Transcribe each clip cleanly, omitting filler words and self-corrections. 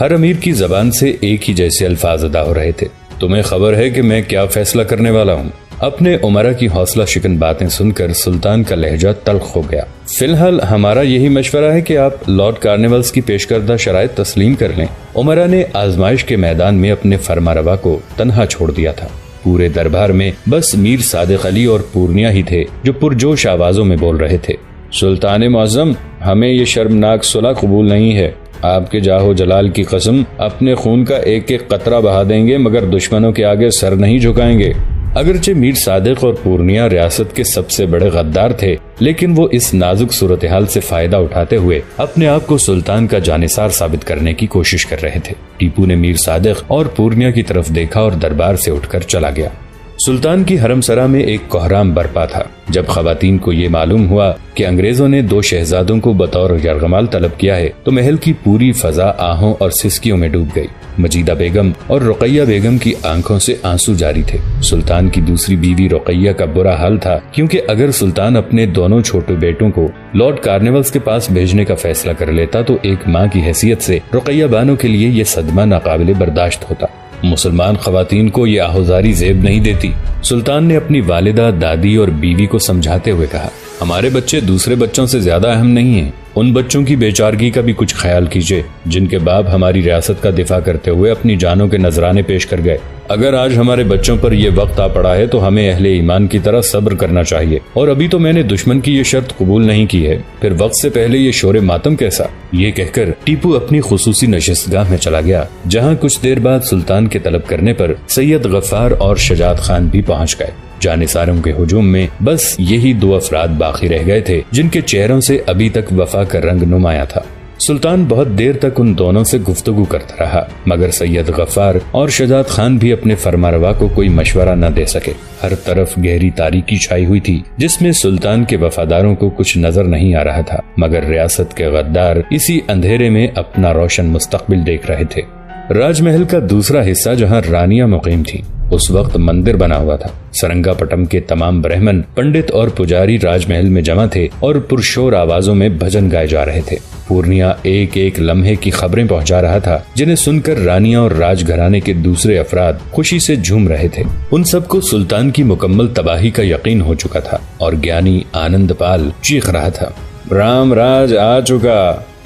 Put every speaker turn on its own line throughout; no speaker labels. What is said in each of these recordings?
हर अमीर की जबान से एक ही जैसे अल्फाज अदा हो रहे थे। तुम्हें खबर है कि मैं क्या फैसला करने वाला हूँ। अपने उमरा की हौसला शिकन बातें सुनकर सुल्तान का लहजा तल्ख हो गया। फिलहाल हमारा यही मशवरा है कि आप लॉर्ड कार्निवल्स की पेश करदा शराइत तस्लीम कर लें। उमरा ने आजमाइश के मैदान में अपने फरमारवा को तन्हा छोड़ दिया था। पूरे दरबार में बस मीर सादिक अली और पूर्णिया ही थे जो पुरजोश आवाजों में बोल रहे थे, सुल्तान मुअज्जम, हमें ये शर्मनाक सुलह कबूल नहीं है। आपके जाहो जलाल की कसम, अपने खून का एक एक कतरा बहा देंगे मगर दुश्मनों के आगे सर नहीं झुकाएंगे। अगरचे मीर सादिक और पूर्णिया रियासत के सबसे बड़े गद्दार थे, लेकिन वो इस नाजुक सूरत हाल से फायदा उठाते हुए अपने आप को सुल्तान का जानिसार साबित करने की कोशिश कर रहे थे। टीपू ने मीर सादिक और पूर्णिया की तरफ देखा और दरबार से उठकर चला गया। सुल्तान की हरमसरा में एक कोहराम बरपा था। जब खवातीन को ये मालूम हुआ कि अंग्रेजों ने 2 शहजादों को बतौर यरगमाल तलब किया है तो महल की पूरी फजा आहों और सिसकियों में डूब गई। मजीदा बेगम और रुकैया बेगम की आंखों से आंसू जारी थे। सुल्तान की दूसरी बीवी रुकैया का बुरा हाल था, क्योंकि अगर सुल्तान अपने दोनों छोटे बेटों को लॉर्ड कार्निवल्स के पास भेजने का फैसला कर लेता तो एक माँ की हैसियत से रुकैया बानो के लिए ये सदमा नाकाबिले बर्दाश्त होता। मुसलमान खवातीन को ये आहुजारी जेब नहीं देती। सुल्तान ने अपनी वालिदा, दादी और बीवी को समझाते हुए कहा, हमारे बच्चे दूसरे बच्चों से ज्यादा अहम नहीं हैं। उन बच्चों की बेचारगी का भी कुछ ख्याल कीजिए जिनके बाप हमारी रियासत का दिफा करते हुए अपनी जानों के नजराने पेश कर गए। अगर आज हमारे बच्चों पर यह वक्त आ पड़ा है तो हमें अहले ईमान की तरह सब्र करना चाहिए। और अभी तो मैंने दुश्मन की ये शर्त कबूल नहीं की है, फिर वक्त से पहले ये शोरे मातम कैसा। ये कहकर टीपू अपनी खुसूसी नशिस्तगाह में चला गया, जहाँ कुछ देर बाद सुल्तान के तलब करने पर सैयद गफ्फार और शजात खान भी पहुँच गए। जानिसारों के हुजूम में बस यही 2 अफराद बाकी रह गए थे जिनके चेहरों से अभी तक वफा का रंग नुमाया था। सुल्तान बहुत देर तक उन दोनों से गुफ्तगू करता रहा, मगर सैयद गफ्फार और शजात खान भी अपने फरमारवा को कोई मशवरा न दे सके। हर तरफ गहरी तारीकी छाई हुई थी, जिसमें सुल्तान के वफादारों को कुछ नजर नहीं आ रहा था, मगर रियासत के गद्दार इसी अंधेरे में अपना रोशन मुस्तकबिल देख रहे थे। राजमहल का दूसरा हिस्सा, जहाँ रानियां मुकीम थी, उस वक्त मंदिर बना हुआ था। सरंगापटम के तमाम ब्राह्मण, पंडित और पुजारी राजमहल में जमा थे और पुरशोर आवाजों में भजन गाए जा रहे थे। पूर्णिया एक एक लम्हे की खबरें पहुंचा रहा था, जिन्हें सुनकर रानियां और राजघराने के दूसरे अफराद खुशी से झूम रहे थे। उन सबको सुल्तान की मुकम्मल तबाही का यकीन हो चुका था और ज्ञानी आनंदपाल चीख रहा था, राम राज आ चुका,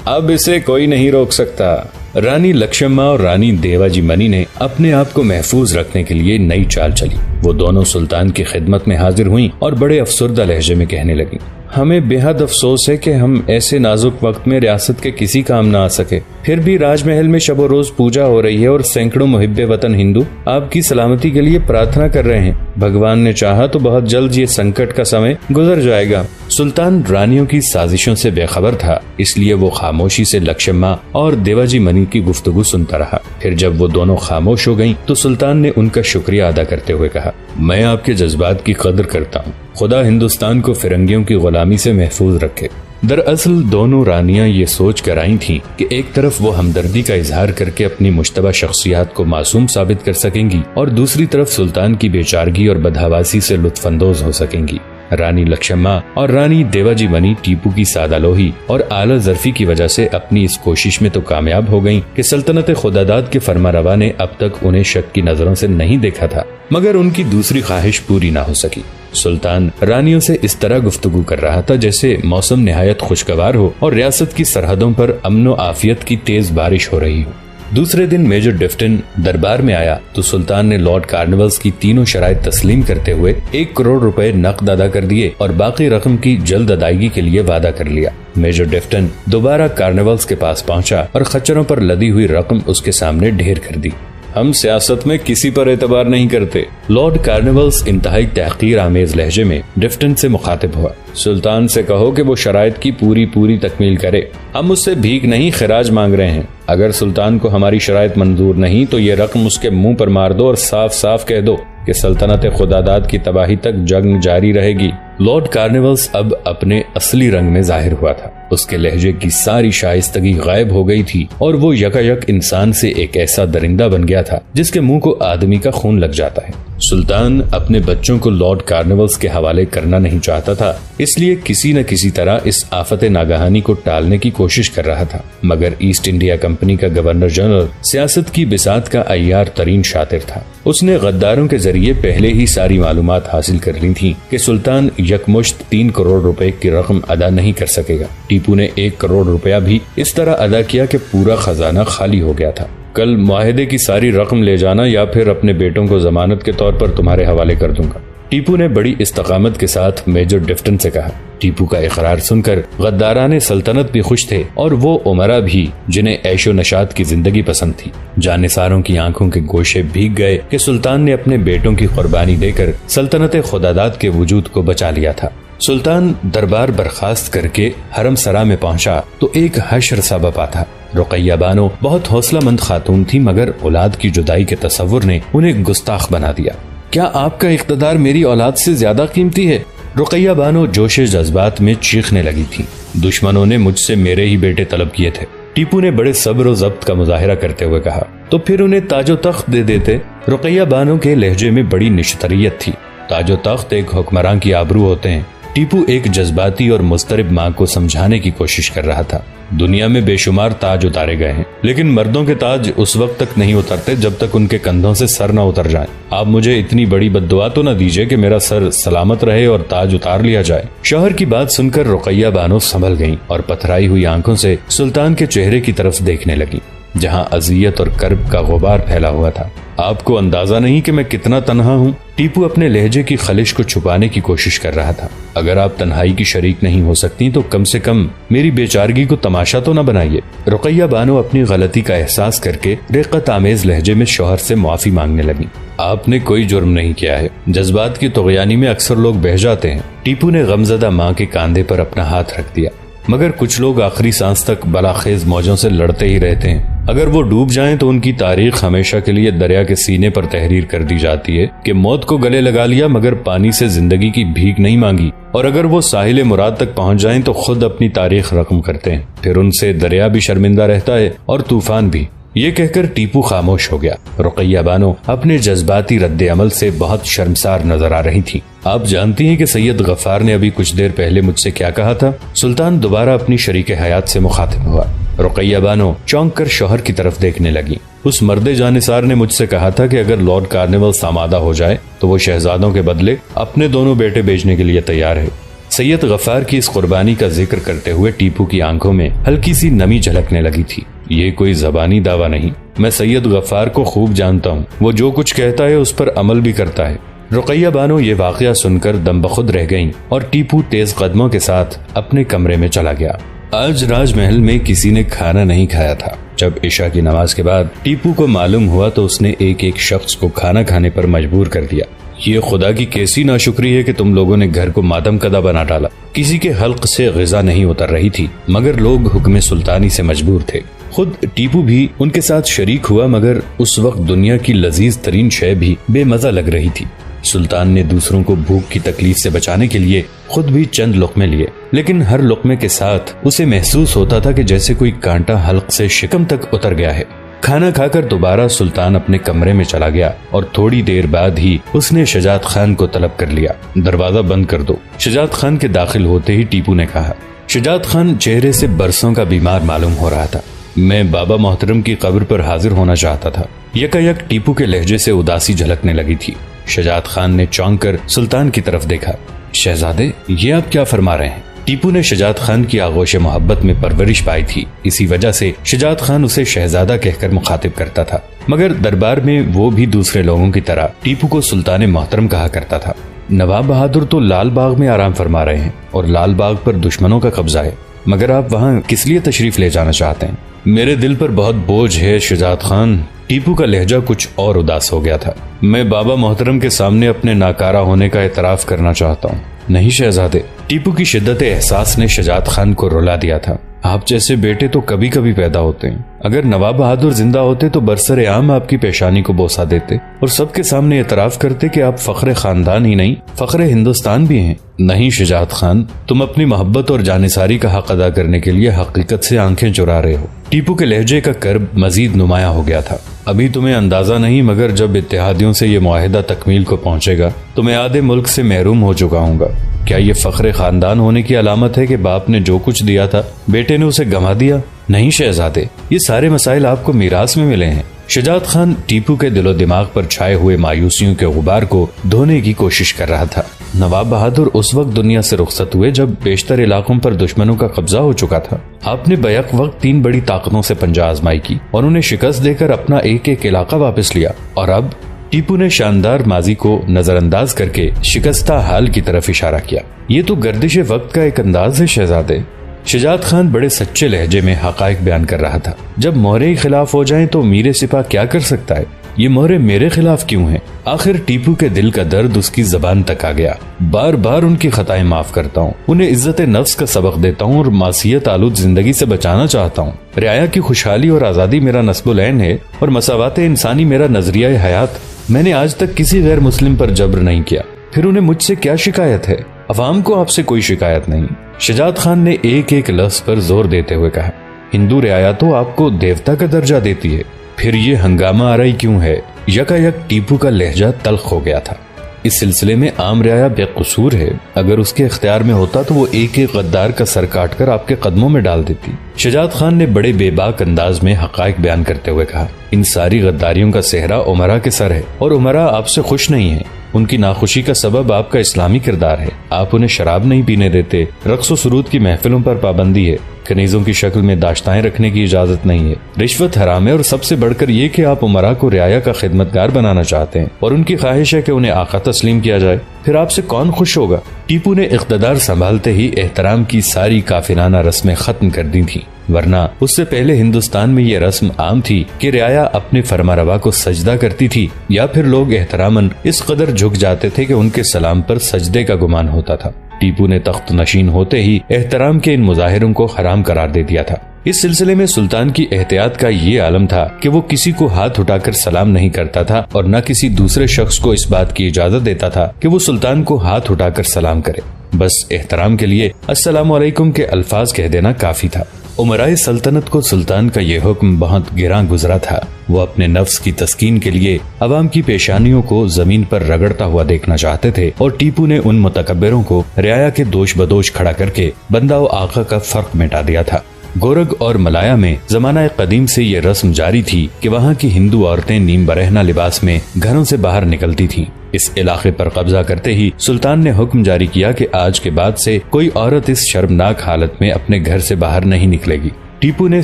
अब इसे कोई नहीं रोक सकता। रानी लक्ष्मम्मा और रानी देवाजी मनी ने अपने आप को महफूज रखने के लिए नई चाल चली। वो दोनों सुल्तान की खिदमत में हाजिर हुईं और बड़े अफसरदा लहजे में कहने लगी, हमें बेहद अफसोस है कि हम ऐसे नाजुक वक्त में रियासत के किसी काम न आ सके। फिर भी राजमहल में शब रोज पूजा हो रही है और सैकड़ों मुहिब्बे वतन हिंदू आपकी सलामती के लिए प्रार्थना कर रहे हैं। भगवान ने चाहा तो बहुत जल्द ये संकट का समय गुजर जाएगा। सुल्तान रानियों की साजिशों से बेखबर था, इसलिए वो खामोशी से लक्ष्मम्मा और देवाजी मनी की गुफ्तगू सुनता रहा। फिर जब वो दोनों खामोश हो गईं, तो सुल्तान ने उनका शुक्रिया अदा करते हुए कहा, मैं आपके जज्बात की कदर करता हूँ। खुदा हिंदुस्तान को फिरंगियों की गुलामी से महफूज रखे। दरअसल दोनों रानियां ये सोच कर आई थीं कि एक तरफ वो हमदर्दी का इजहार करके अपनी मुश्तबा शख्सियात को मासूम साबित कर सकेंगी और दूसरी तरफ सुल्तान की बेचारगी और बदहवासी से लुत्फानंदोज हो सकेंगी। रानी लक्ष्मम्मा और रानी देवाजी मनी टीपू की सादालोही और आला जरफी की वजह से अपनी इस कोशिश में तो कामयाब हो गईं कि सल्तनत खुदादाद के फरमारवा ने अब तक उन्हें शक की नजरों से नहीं देखा था, मगर उनकी दूसरी ख्वाहिश पूरी ना हो सकी। सुल्तान रानियों से इस तरह गुफ्तगू कर रहा था जैसे मौसम निहायत खुशगवार हो और रियासत की सरहदों पर अमनो आफियत की तेज बारिश हो रही हो। दूसरे दिन मेजर डिफ्टन दरबार में आया तो सुल्तान ने लॉर्ड कार्निवल्स की तीनों शराइत तस्लीम करते हुए 1 करोड़ रुपए नकद अदा कर दिए और बाकी रकम की जल्द अदायगी के लिए वादा कर लिया। मेजर डिफ्टन दोबारा कार्निवल्स के पास पहुंचा और खच्चरों पर लदी हुई रकम उसके सामने ढेर कर दी। हम सियासत में किसी पर एतबार नहीं करते। लॉर्ड कार्निवल्स इंतहाई तहकीर आमेज लहजे में डिफ्टन से मुखातिब हुआ, सुल्तान से कहो कि वो शराइत की पूरी तकमील करे। हम उससे भीख नहीं खिराज मांग रहे हैं। अगर सुल्तान को हमारी शराइत मंजूर नहीं तो ये रकम उसके मुंह पर मार दो और साफ साफ कह दो कि सल्तनत खुदादाद की तबाही तक जंग जारी रहेगी। लॉर्ड कार्निवल्स अब अपने असली रंग में जाहिर हुआ था। उसके लहजे की सारी शाइस्तगी गायब हो गई थी और वो यकायक इंसान से एक ऐसा दरिंदा बन गया था जिसके मुंह को आदमी का खून लग जाता है। सुल्तान अपने बच्चों को लॉर्ड कार्निवल्स के हवाले करना नहीं चाहता था, इसलिए किसी न किसी तरह इस आफत नागहानी को टालने की कोशिश कर रहा था। मगर ईस्ट इंडिया कंपनी का गवर्नर जनरल सियासत की बिसात का अय्यार तरीन शातिर था। उसने गद्दारों के जरिए पहले ही सारी मालूमात हासिल कर ली थी कि सुल्तान यकमुश्त 3 करोड़ रुपए की रकम अदा नहीं कर सकेगा। टीपू ने 1 करोड़ रुपया भी इस तरह अदा किया कि पूरा खजाना खाली हो गया था। कल मुआहदे की सारी रकम ले जाना या फिर अपने बेटों को जमानत के तौर पर तुम्हारे हवाले कर दूंगा। टीपू ने बड़ी इस्तकामत के साथ मेजर डिफ्टन से कहा। टीपू का इकरार सुनकर गद्दाराने सल्तनत भी खुश थे और वो उमरा भी, जिन्हें ऐशो नशात की जिंदगी पसंद थी। जानिसारों की आंखों के गोशे भीग गए कि सुल्तान ने अपने बेटों की कुर्बानी देकर सल्तनत खुदादाद के वजूद को बचा लिया था। सुल्तान दरबार बर्खास्त करके हरम सरा में पहुंचा तो एक हश्र सा बपा था। रुकैया बानो बहुत हौसलामंद खातून थी, मगर औलाद की जुदाई के तस्वुर ने उन्हें गुस्ताख बना दिया। क्या आपका इख्तदार मेरी औलाद से ज्यादा कीमती है? रुकैया बानो जोशे जज्बात में चीखने लगी थी। दुश्मनों ने मुझसे मेरे ही बेटे तलब किए थे। टीपू ने बड़े सब्र और जब्त का मुजाहिरा करते हुए कहा। तो फिर उन्हें ताजो तख्त दे देते। रुकैया बानो के लहजे में बड़ी निश्तरियत थी। ताजो तख्त एक हुक्मरान की आबरू होते हैं। टीपू एक जज्बाती और मुस्तरिब माँ को समझाने की कोशिश कर रहा था। दुनिया में बेशुमार ताज उतारे गए हैं, लेकिन मर्दों के ताज उस वक्त तक नहीं उतरते जब तक उनके कंधों से सर न उतर जाए। आप मुझे इतनी बड़ी बद्दुआ तो न दीजिए कि मेरा सर सलामत रहे और ताज उतार लिया जाए। शौहर की बात सुनकर रुकैया बानो संभल गईं और पथराई हुई आंखों से सुल्तान के चेहरे की तरफ देखने लगी, जहाँ अजियत और कर्ब का गुबार फैला हुआ था। आपको अंदाजा नहीं कि मैं कितना तन्हा हूँ। टीपू अपने लहजे की खलिश को छुपाने की कोशिश कर रहा था। अगर आप तन्हाई की शरीक नहीं हो सकती तो कम से कम मेरी बेचारगी को तमाशा तो न बनाइए। रुकैया बानो अपनी गलती का एहसास करके रिक्कत आमेज लहजे में शौहर से माफी मांगने लगी। आपने कोई जुर्म नहीं किया है। जज्बात की तुगयानी में अक्सर लोग बह जाते हैं। टीपू ने गमजदा माँ के कांधे पर अपना हाथ रख दिया। मगर कुछ लोग आखिरी सांस तक बलाखेज मौजों से लड़ते ही रहते हैं। अगर वो डूब जाएं तो उनकी तारीख हमेशा के लिए दरिया के सीने पर तहरीर कर दी जाती है कि मौत को गले लगा लिया मगर पानी से जिंदगी की भीख नहीं मांगी। और अगर वो साहिल मुराद तक पहुंच जाएं तो खुद अपनी तारीख रकम करते हैं। फिर उनसे दरिया भी शर्मिंदा रहता है और तूफान भी। ये कहकर टीपू खामोश हो गया। रुकैया बानो अपने जज्बाती रद्द अमल से बहुत शर्मसार नजर आ रही थी। आप जानती हैं कि सैयद गफ्फार ने अभी कुछ देर पहले मुझसे क्या कहा था? सुल्तान दोबारा अपनी शरीके हयात से मुखातिब हुआ। रुकैया बानो चौंक कर शौहर की तरफ देखने लगी। उस मर्दे जानिसार ने मुझसे कहा था कि अगर लॉर्ड कार्निवल्स आमादा हो जाए तो वो शहजादों के बदले अपने दोनों बेटे बेचने के लिए तैयार है। सैयद गफ्फार की इस कुर्बानी का जिक्र करते हुए टीपू की आंखों में हल्की सी नमी झलकने लगी थी। ये कोई जबानी दावा नहीं। मैं सैयद गफ्फार को खूब जानता हूँ। वो जो कुछ कहता है उस पर अमल भी करता है। रुकैया बानो ये वाकया सुनकर दमबखुद रह गईं और टीपू तेज कदमों के साथ अपने कमरे में चला गया। आज राजमहल में किसी ने खाना नहीं खाया था। जब इशा की नमाज के बाद टीपू को मालूम हुआ तो उसने एक एक शख्स को खाना खाने पर मजबूर कर दिया। ये खुदा की कैसी नाशुक्री है कि तुम लोगों ने घर को मातम कदा बना डाला। किसी के हल्क से ग़िज़ा नहीं उतर रही थी, मगर लोग हुक्म सुल्तानी से मजबूर थे। खुद टीपू भी उनके साथ शरीक हुआ, मगर उस वक्त दुनिया की लजीज तरीन शय भी बेमजा लग रही थी। सुल्तान ने दूसरों को भूख की तकलीफ से बचाने के लिए खुद भी चंद लुक़्मे लिए, लेकिन हर लुक़्मे के साथ उसे महसूस होता था कि जैसे कोई कांटा हल्क से शिकम तक उतर गया है। खाना खाकर दोबारा सुल्तान अपने कमरे में चला गया और थोड़ी देर बाद ही उसने शजात खान को तलब कर लिया। दरवाजा बंद कर दो। शजात खान के दाखिल होते ही टीपू ने कहा। शजात खान चेहरे से बरसों का बीमार मालूम हो रहा था। मैं बाबा मोहतरम की कब्र पर हाजिर होना चाहता था। यकायक टीपू के लहजे से उदासी झलकने लगी थी। शजात खान ने चौंक कर सुल्तान की तरफ देखा। शहजादे, ये आप क्या फरमा रहे हैं? टीपू ने शजात खान की आगोश मोहब्बत में परवरिश पाई थी। इसी वजह से शजात खान उसे शहजादा कहकर मुखातिब करता था, मगर दरबार में वो भी दूसरे लोगों की तरह टीपू को सुल्तान मोहतरम कहा करता था। नवाब बहादुर तो लाल बाग में आराम फरमा रहे हैं और लाल बाग पर दुश्मनों का कब्जा है, मगर आप वहाँ किस लिए तशरीफ ले जाना चाहते हैं? मेरे दिल पर बहुत बोझ है शजात खान। टीपू का लहजा कुछ और उदास हो गया था। मैं बाबा मोहतरम के सामने अपने नाकारा होने का एतराफ करना चाहता हूँ। नहीं शहजादे। टीपू की शिद्दत एहसास ने शजात खान को रुला दिया था। आप जैसे बेटे तो कभी कभी पैदा होते हैं। अगर नवाब बहादुर जिंदा होते तो बरसरे आम आपकी पेशानी को बोसा देते और सबके सामने एतराफ करते कि आप फख्रे खानदान ही नहीं, फख्रे हिंदुस्तान भी हैं। नहीं शुजात खान, तुम अपनी मोहब्बत और जानिसारी का हक अदा करने के लिए हकीकत से आंखें चुरा रहे हो। टीपू के लहजे का कर्ब मजीद नुमाया हो गया था। अभी तुम्हें अंदाजा नहीं, मगर जब इत्तेहादियों से ये मुआहिदा तकमील को पहुंचेगा तो मैं आधे मुल्क से महरूम हो चुका हूँगा। क्या ये फख्रे खानदान होने की अलामत है कि बाप ने जो कुछ दिया था बेटे ने उसे गंवा दिया? नहीं शहजादे, ये सारे मसाइल आपको मीरास में मिले हैं। शुजात खान टीपू के दिलो दिमाग पर छाए हुए मायूसियों के गुबार को धोने की कोशिश कर रहा था। नवाब बहादुर उस वक्त दुनिया से रुखसत हुए जब बेशतर इलाकों पर दुश्मनों का कब्जा हो चुका था। आपने बैक वक्त 3 बड़ी ताकतों से पंजा आजमाई की और उन्हें शिकस्त देकर अपना एक एक इलाका वापस लिया। और अब टीपू ने शानदार माजी को नजरअंदाज करके शिकस्ता हाल की तरफ इशारा किया। ये तो गर्दिश वक्त का एक अंदाज है शहजादे। शुजात खान बड़े सच्चे लहजे में हकायक बयान कर रहा था। जब मोहरे ही खिलाफ हो जाएं तो मीरे सिपा क्या कर सकता है? ये मोहरे मेरे खिलाफ क्यों हैं? आखिर टीपू के दिल का दर्द उसकी जबान तक आ गया। बार बार उनकी खताएं माफ करता हूँ, उन्हें इज्जत नफ्स का सबक देता हूँ और मासियत आलूद जिंदगी से बचाना चाहता हूँ। रियाया की खुशहाली और आजादी मेरा नस्बुल ऐन है और मसावाते इंसानी मेरा नजरिया हयात। मैंने आज तक किसी गैर मुस्लिम पर जबर नहीं किया। फिर उन्हें मुझसे क्या शिकायत है? अवाम को आपसे कोई शिकायत नहीं। शुजात खान ने एक एक लफ्ज पर जोर देते हुए कहा, हिंदू रियाया तो आपको देवता का दर्जा देती है, फिर ये हंगामा आराई क्यों है? यकायक टीपू का लहजा तल्ख हो गया था। इस सिलसिले में आम रियाया बेकसूर है। अगर उसके इख्तियार में होता तो वो एक एक गद्दार का सर काट कर आपके कदमों में डाल देती। शुजात खान ने बड़े बेबाक अंदाज में हकायक बयान करते हुए कहा, इन सारी गद्दारियों का सेहरा उमरा के सर है और उमरा आपसे खुश नहीं है। उनकी नाखुशी का सबब आपका इस्लामी किरदार है। आप उन्हें शराब नहीं पीने देते, रक्स व सुरूद की महफिलों पर पाबंदी है, कनीजों की शक्ल में दाश्ताएं रखने की इजाजत नहीं है, रिश्वत हराम है और सबसे बढ़कर ये कि आप उमरा को रियाया का खिदमतगार बनाना चाहते हैं और उनकी ख्वाहिश है कि उन्हें आका तस्लीम किया जाए। फिर आपसे कौन खुश होगा? टीपू ने इख्तदार संभालते ही एहतराम की सारी काफिराना रस्में खत्म कर दी थी, वरना उससे पहले हिंदुस्तान में ये रस्म आम थी कि रियाया अपने फरमारवा को सजदा करती थी या फिर लोग एहतरामन इस कदर झुक जाते थे कि उनके सलाम पर सजदे का गुमान होता था। टीपू ने तख्त नशीन होते ही एहतराम के इन मुजाहिरों को हराम करार दे दिया था। इस सिलसिले में सुल्तान की एहतियात का ये आलम था कि वो किसी को हाथ उठाकर सलाम नहीं करता था और न किसी दूसरे शख्स को इस बात की इजाजत देता था कि वो सुल्तान को हाथ उठाकर सलाम करे। बस एहतराम के लिए अस्सलामु अलैकुम के अल्फाज कह देना काफी था। उमराए सल्तनत को सुल्तान का ये हुक्म बहुत गिरां गुजरा था। वो अपने नफ्स की तस्कीन के लिए अवाम की पेशानियों को जमीन पर रगड़ता हुआ देखना चाहते थे और टीपू ने उन मुतकब्बिरों को रियाया के दोष बदोश खड़ा करके बंदा व आका का फर्क मिटा दिया था। गोरग और मलाया में जमाना कदीम से ये रस्म जारी थी कि वहाँ की हिंदू औरतें नीम बरहना लिबास में घरों से बाहर निकलती थीं। इस इलाके पर कब्जा करते ही सुल्तान ने हुक्म जारी किया कि आज के बाद से कोई औरत इस शर्मनाक हालत में अपने घर से बाहर नहीं निकलेगी। टीपू ने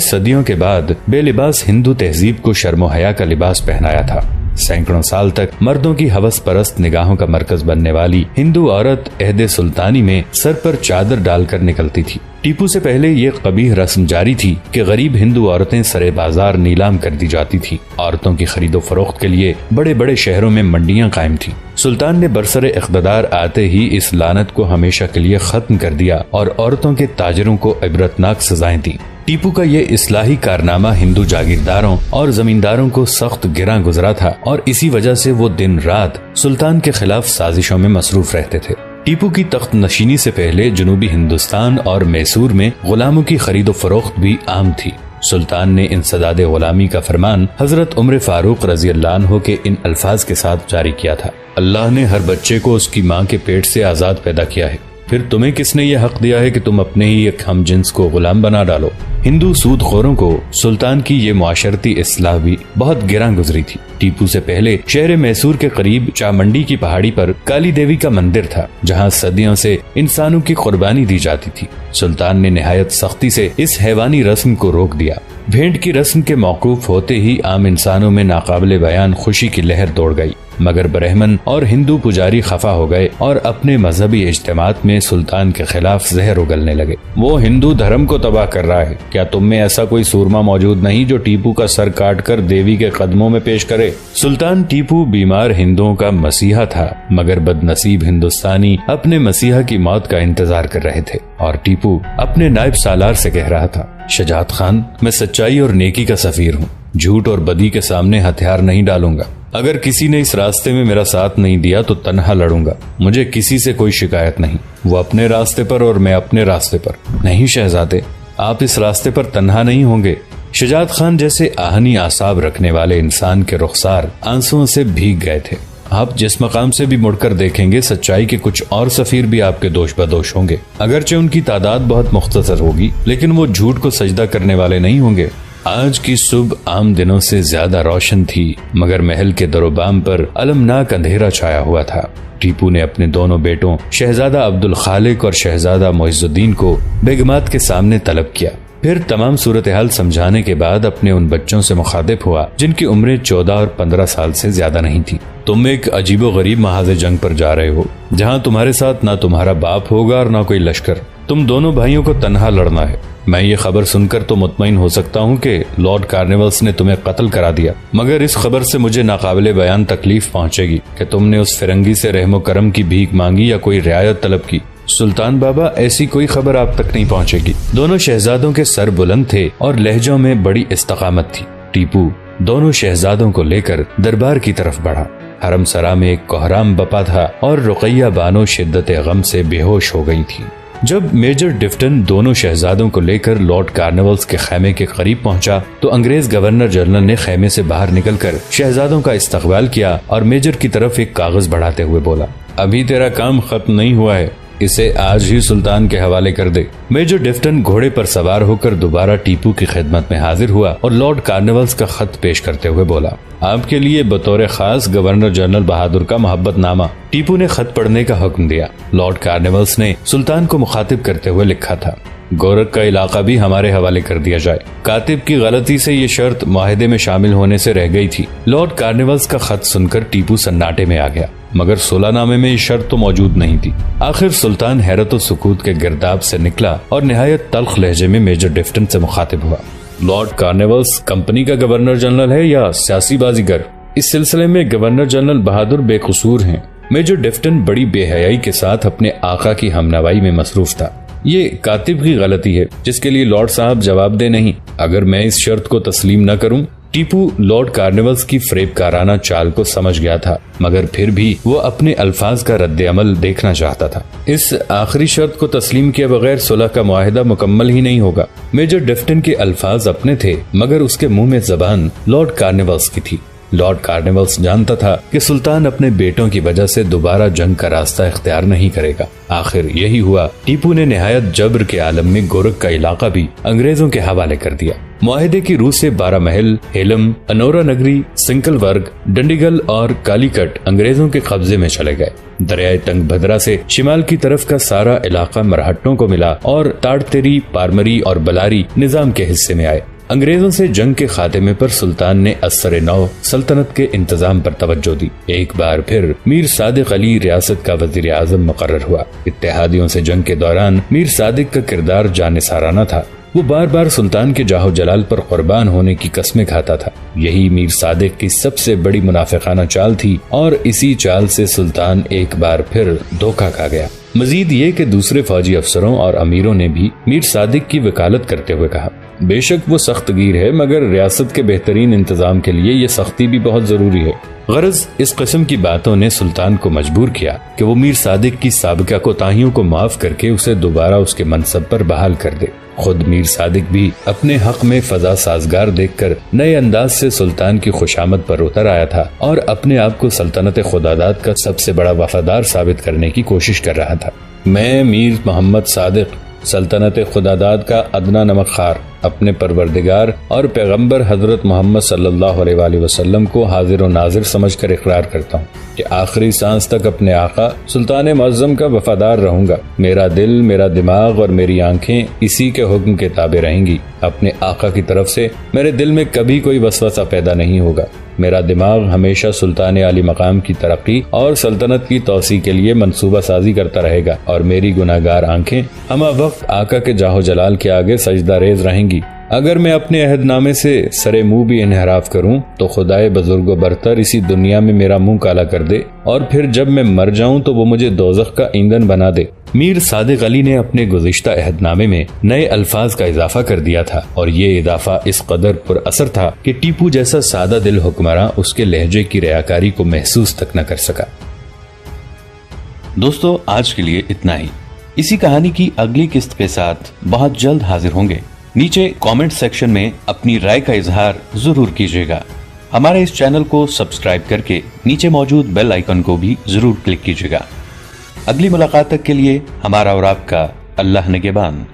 सदियों के बाद बेलिबास हिंदू तहजीब को शर्मो हया का लिबास पहनाया था। सैकड़ों साल तक मर्दों की हवस परस्त निगाहों का मरकज बनने वाली हिंदू औरत अहदे सुल्तानी में सर पर चादर डालकर निकलती थी। टीपू से पहले ये कबीह रस्म जारी थी कि गरीब हिंदू औरतें सरे बाजार नीलाम कर दी जाती थी। औरतों की खरीदो फरोख्त के लिए बड़े बड़े शहरों में मंडियां कायम थी। सुल्तान ने बरसरे इख्तदार आते ही इस लानत को हमेशा के लिए खत्म कर दिया और औरतों के ताजरों को इबरतनाक सजाएं दी। टीपू का ये इस्लाही कारनामा हिंदू जागीरदारों और जमींदारों को सख्त गिरां गुजरा था और इसी वजह से वो दिन रात सुल्तान के खिलाफ साजिशों में मसरूफ रहते थे। टीपू की तख्त नशीनी से पहले जनूबी हिंदुस्तान और मैसूर में गुलामों की खरीदो फरोख्त भी आम थी। सुल्तान ने इंसदाद गुलामी का फरमान हजरत उमर फारूक रजी अल्लाह अन्हु के इन अल्फाज के साथ जारी किया था, अल्लाह ने हर बच्चे को उसकी माँ के पेट से आजाद पैदा किया है, फिर तुम्हें किसने ये हक दिया है कि तुम अपने ही एक हम जिन्स को गुलाम बना डालो। हिंदू सूदखोरों को सुल्तान की ये मुआशरती इस्लाह भी बहुत गिरां गुजरी थी। टीपू से पहले शहर मैसूर के करीब चामुंडी की पहाड़ी पर काली देवी का मंदिर था, जहाँ सदियों से इंसानों की कुर्बानी दी जाती थी। सुल्तान ने निहायत सख्ती से इस हैवानी रस्म को रोक दिया। भेंट की रस्म के मौकूफ होते ही आम इंसानों में नाकाबिले बयान खुशी की लहर दौड़ गई। मगर ब्राह्मण और हिंदू पुजारी खफा हो गए और अपने मजहबी इज्तिमात में सुल्तान के खिलाफ जहर उगलने लगे। वो हिंदू धर्म को तबाह कर रहा है। क्या तुम में ऐसा कोई सूरमा मौजूद नहीं जो टीपू का सर काट कर देवी के कदमों में पेश करे? सुल्तान टीपू बीमार हिंदुओं का मसीहा था, मगर बदनसीब हिंदुस्तानी अपने मसीहा की मौत का इंतजार कर रहे थे और टीपू अपने नायब सालार से कह रहा था, शुजात खान, मैं सच्चाई और नेकी का सफीर हूँ। झूठ और बदी के सामने हथियार नहीं डालूंगा। अगर किसी ने इस रास्ते में मेरा साथ नहीं दिया तो तन्हा लड़ूंगा। मुझे किसी से कोई शिकायत नहीं। वो अपने रास्ते पर और मैं अपने रास्ते पर। नहीं शहजादे, आप इस रास्ते पर तन्हा नहीं होंगे। शुजात खान जैसे आहनी आसाब रखने वाले इंसान के रुखसार आंसुओं से भीग गए थे। आप जिस मकाम से भी मुड़कर देखेंगे, सच्चाई के कुछ और सफीर भी आपके दोष बदोश होंगे। अगरचे उनकी तादाद बहुत मुख्तसर होगी, लेकिन वो झूठ को सजदा करने वाले नहीं होंगे। आज की सुबह आम दिनों से ज्यादा रोशन थी, मगर महल के दरोबाम पर अलमनाक अंधेरा छाया हुआ था। टीपू ने अपने दोनों बेटों शहजादा अब्दुल खालिक और शहजादा मोइजुद्दीन को बेगमात के सामने तलब किया। फिर तमाम सूरत हाल समझाने के बाद अपने उन बच्चों से मुखातिब हुआ जिनकी उम्रें 14 और 15 साल से ज्यादा नहीं थी। तुम एक अजीबो गरीब महाज़े जंग पर जा रहे हो, जहाँ तुम्हारे साथ ना तुम्हारा बाप होगा और ना कोई लश्कर। तुम दोनों भाइयों को तन्हा लड़ना है। मैं ये खबर सुनकर तो मुतमईन हो सकता हूँ कि लॉर्ड कार्निवल्स ने तुम्हें कत्ल करा दिया, मगर इस खबर से मुझे नाकाबिले बयान तकलीफ पहुँचेगी कि तुमने उस फिरंगी से रहमो करम की भीख मांगी या कोई रियायत तलब की। सुल्तान बाबा, ऐसी कोई खबर आप तक नहीं पहुँचेगी। दोनों शहजादों के सर बुलंद थे और लहजों में बड़ी इस्तकामत थी। टीपू दोनों शहजादों को लेकर दरबार की तरफ बढ़ा। हरम सरा में एक कोहराम बपा था और रुकैया बानो शिद्दत गम से बेहोश हो गई थी। जब मेजर डिफ्टन दोनों शहजादों को लेकर लॉर्ड कार्निवल्स के खेमे के करीब पहुंचा तो अंग्रेज गवर्नर जनरल ने खेमे से बाहर निकलकर शहजादों का इस्तकबाल किया और मेजर की तरफ एक कागज बढ़ाते हुए बोला, अभी तेरा काम खत्म नहीं हुआ है, इसे आज ही सुल्तान के हवाले कर दे। मेजर डिफ्टन घोड़े पर सवार होकर दोबारा टीपू की खिदमत में हाजिर हुआ और लॉर्ड कार्निवल्स का खत पेश करते हुए बोला, आपके लिए बतौर खास गवर्नर जनरल बहादुर का मोहब्बतनामा। टीपू ने खत पढ़ने का हुक्म दिया। लॉर्ड कार्निवल्स ने सुल्तान को मुखातिब करते हुए लिखा था, गोरख का इलाका भी हमारे हवाले कर दिया जाए। कातिब की गलती से ये शर्त मुआहदे में शामिल होने से रह गई थी। लॉर्ड कार्निवल्स का खत सुनकर टीपू सन्नाटे में आ गया, मगर सुलहनामे में ये शर्त तो मौजूद नहीं थी। आखिर सुल्तान हैरत और सुकूत के गिरदाब से निकला और निहायत तल्ख लहजे में मेजर डिफ्टन से मुखातिब हुआ, लॉर्ड कार्निवल्स कंपनी का गवर्नर जनरल है या सियासी बाजीगर? इस सिलसिले में गवर्नर जनरल बहादुर बेकसूर हैं। मेजर डिफ्टन बड़ी बेहयाई के साथ अपने आका की हमनवाई में मसरूफ था। ये कातिब की गलती है जिसके लिए लॉर्ड साहब जवाब दे नहीं। अगर मैं इस शर्त को तस्लीम न करूं। टीपू लॉर्ड कार्निवल्स की फरेबकाराना चाल को समझ गया था, मगर फिर भी वो अपने अल्फाज का रद्द अमल देखना चाहता था। इस आखिरी शर्त को तस्लीम किए बगैर सुलह का मुआहिदा मुकम्मल ही नहीं होगा। मेजर डिफ्टन के अल्फाज अपने थे, मगर उसके मुंह में जबान लॉर्ड कार्निवल्स की थी। लॉर्ड कार्निवल्स जानता था कि सुल्तान अपने बेटों की वजह से दोबारा जंग का रास्ता इख्तियार नहीं करेगा। आखिर यही हुआ। टीपू ने निहायत जबर के आलम में गोरख का इलाका भी अंग्रेजों के हवाले कर दिया। मुआहिदे की रूह से 12 महल, हेलम, अनोरा नगरी, सिंकलवर्ग, डंडीगल और कालीकट अंग्रेजों के कब्जे में चले गए। दरियाए तंगभद्रा से शिमाल की तरफ का सारा इलाका मरहट्टों को मिला और ताड़तेरी, पारमरी और बलारी निजाम के हिस्से में आए। अंग्रेजों से जंग के खात्मे पर सुल्तान ने असर नौ सल्तनत के इंतजाम पर तवज्जो दी। एक बार फिर मीर सादिक अली रियासत का वजीर आजम मुकर्रर हुआ। इत्तेहादियों से जंग के दौरान मीर सादिक का किरदार जानिसाराना था। वो बार बार सुल्तान के जाहो जलाल पर कुर्बान होने की कस्में खाता था। यही मीर सादिक की सबसे बड़ी मुनाफिकाना चाल थी और इसी चाल से सुल्तान एक बार फिर धोखा खा गया। मजीद ये कि दूसरे फौजी अफसरों और अमीरों ने भी मीर सादिक की वकालत करते हुए कहा, बेशक वो सख्तगीर है, मगर रियासत के बेहतरीन इंतजाम के लिए ये सख्ती भी बहुत जरूरी है। गरज इस किस्म की बातों ने सुल्तान को मजबूर किया कि वो मीर सादिक की साबिका कोताहियों को माफ करके उसे दोबारा उसके मनसब पर बहाल कर दे। खुद मीर सादिक भी अपने हक में फजा साजगार देखकर नए अंदाज से सुल्तान की खुशामद पर उतर आया था और अपने आप को सल्तनत खुदादाद का सबसे बड़ा वफादार साबित करने की कोशिश कर रहा था। मैं मीर मोहम्मद सादिक सल्तनत खुदादाद का अदना नमकखार अपने परवरदिगार और पैगंबर हजरत मोहम्मद सल्लल्लाहु अलैहि वसल्लम को हाजिर और नाजिर समझकर इकरार करता हूँ कि आखिरी सांस तक अपने आका सुल्तान मुअज्जम का वफादार रहूंगा। मेरा दिल, मेरा दिमाग और मेरी आंखें इसी के हुक्म के ताबे रहेंगी। अपने आका की तरफ से मेरे दिल में कभी कोई वसवसा पैदा नहीं होगा। मेरा दिमाग हमेशा सुल्तान आली मकाम की तरक्की और सल्तनत की तौसी के लिए मंसूबा साजी करता रहेगा और मेरी गुनाहगार आंखें हमा वक्त आका के जाहो जलाल के आगे सजदा रेज रहेंगी। अगर मैं अपने अहदनामे से सरे मुंह भी इनहराफ करूं तो खुदाए बुजुर्गो बरतर इसी दुनिया में मेरा मुंह काला कर दे और फिर जब मैं मर जाऊं तो वो मुझे दोज़ख का ईंधन बना दे। मीर सादिक अली ने अपने गुज़िश्ता अहदनामे में नए अल्फाज का इजाफा कर दिया था और ये इजाफा इस कदर पुरअसर था कि टीपू जैसा सादा दिल हुक्मरान उसके लहजे की रियाकारी को महसूस तक न कर सका।
दोस्तों, आज के लिए इतना ही। इसी कहानी की अगली किस्त के साथ बहुत जल्द हाजिर होंगे। नीचे कमेंट सेक्शन में अपनी राय का इजहार जरूर कीजिएगा। हमारे इस चैनल को सब्सक्राइब करके नीचे मौजूद बेल आइकन को भी जरूर क्लिक कीजिएगा। अगली मुलाकात तक के लिए हमारा और आपका अल्लाह निगहबान।